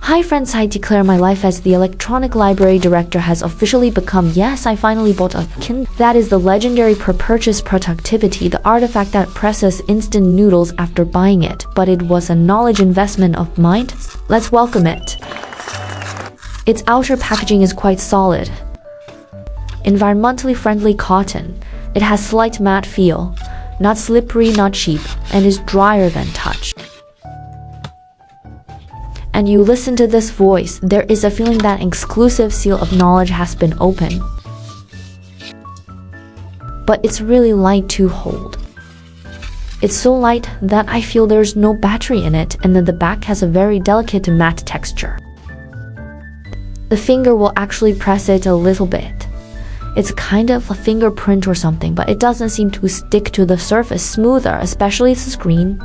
Hi friends, I declare my life as the electronic library director has officially become. Yes, I finally bought a Kindle. That is the legendary per purchase productivity, the artifact that presses instant noodles after buying it. But it was a knowledge investment of mine. Let's welcome it. Its outer packaging is quite solid. Environmentally friendly cotton. It has slight matte feel, not slippery, not cheap, and is drier than touch. And you listen to this voice, there is a feeling that exclusive seal of knowledge has been opened. But it's really light to hold. It's so light that I feel there's no battery in it, and then the back has a very delicate matte texture. The finger will actually press it a little bit. It's kind of a fingerprint or something, but it doesn't seem to stick to the surface smoother, especially the screen.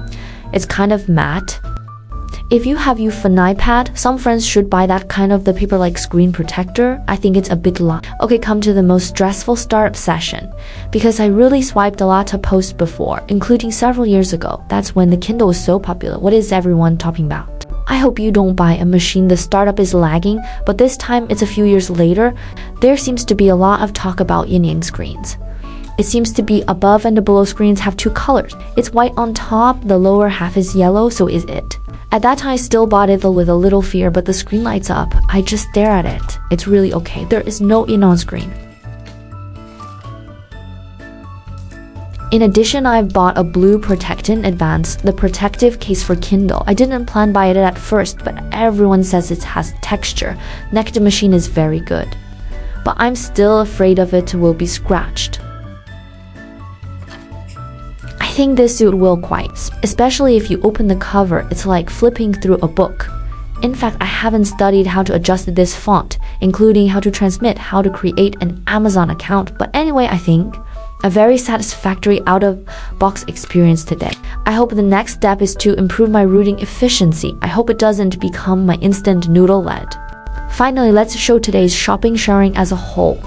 It's kind of matte. If you have used an iPad, some friends should buy that kind of the paper-like screen protector. I think it's a bit long. Okay, come to the most stressful startup session. Because I really swiped a lot of posts before, including several years ago. That's when the Kindle was so popular. What is everyone talking about? I hope you don't buy a machine the startup is lagging, but this time it's a few years later. There seems to be a lot of talk about yin-yang screens. It seems to be above and the below screens have two colors. It's white on top, the lower half is yellow, so is it. At that time I still bought it with a little fear, but the screen lights up. I just stare at it. It's really okay. There is no in on screen. In addition, I've bought a blue Protectant Advance, the protective case for Kindle. I didn't plan to buy it at first, but everyone says it has texture. Next, the machine is very good. But I'm still afraid of it will be scratched. I think this suit will quite, especially if you open the cover, it's like flipping through a book. In fact, I haven't studied how to adjust this font, including how to transmit, how to create an Amazon account, but anyway, I think a very satisfactory out-of-box experience today. I hope the next step is to improve my routing efficiency. I hope it doesn't become my instant noodle lead. Finally, let's show today's shopping sharing as a whole.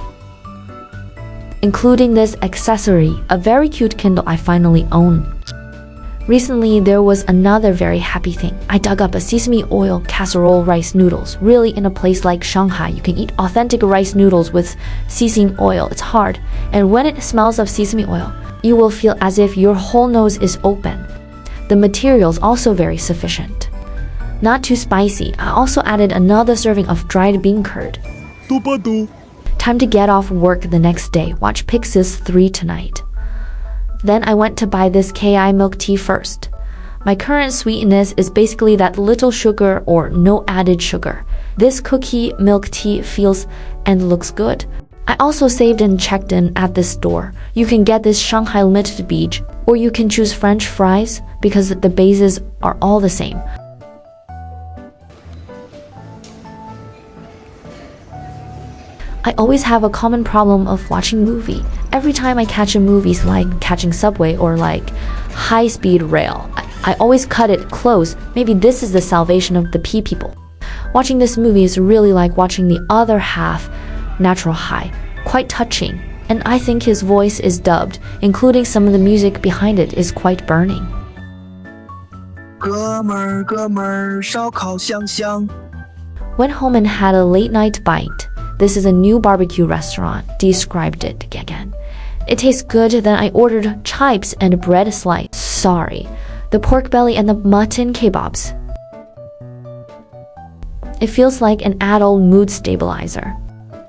Including this accessory, a very cute Kindle I finally own. Recently, there was another very happy thing. I dug up a sesame oil casserole rice noodles. Really, in a place like Shanghai, you can eat authentic rice noodles with sesame oil. It's hard, and when it smells of sesame oil, you will feel as if your whole nose is open. The material's also very sufficient. Not too spicy. I also added another serving of dried bean curd. Time to get off work the next day. Watch Pixies 3 tonight. Then I went to buy this KI milk tea first. My current sweetness is basically that little sugar or no added sugar. This cookie milk tea feels and looks good. I also saved and checked in at this store. You can get this Shanghai limited beach, or you can choose French fries because the bases are all the same. I always have a common problem of watching movie. Every time I catch a movie, it's like catching subway or like high-speed rail. I always cut it close. Maybe this is the salvation of the people. Watching this movie is really like watching the other half, Natural High. Quite touching. And I think his voice is dubbed, including some of the music behind it is quite burning. 哥们儿，哥们儿，烧烤香香。 Went home and had a late night bite. This is a new barbecue restaurant. Described it again. It tastes good. Then I ordered chips and bread slice. Sorry, the pork belly and the mutton kebabs. It feels like an adult mood stabilizer.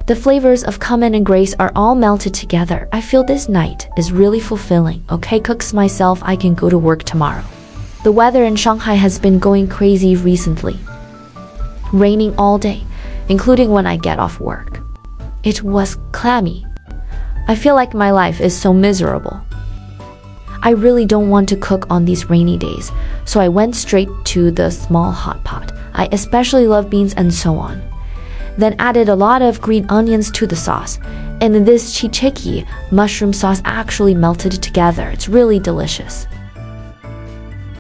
The flavors of cumin and grace are all melted together. I feel this night is really fulfilling. Okay, cooks myself, I can go to work tomorrow. The weather in Shanghai has been going crazy recently. Raining all day, including when I get off work. It was clammy. I feel like my life is so miserable. I really don't want to cook on these rainy days, so I went straight to the small hot pot. I especially love beans and so on. Then added a lot of green onions to the sauce, and this chichiki mushroom sauce actually melted together. It's really delicious.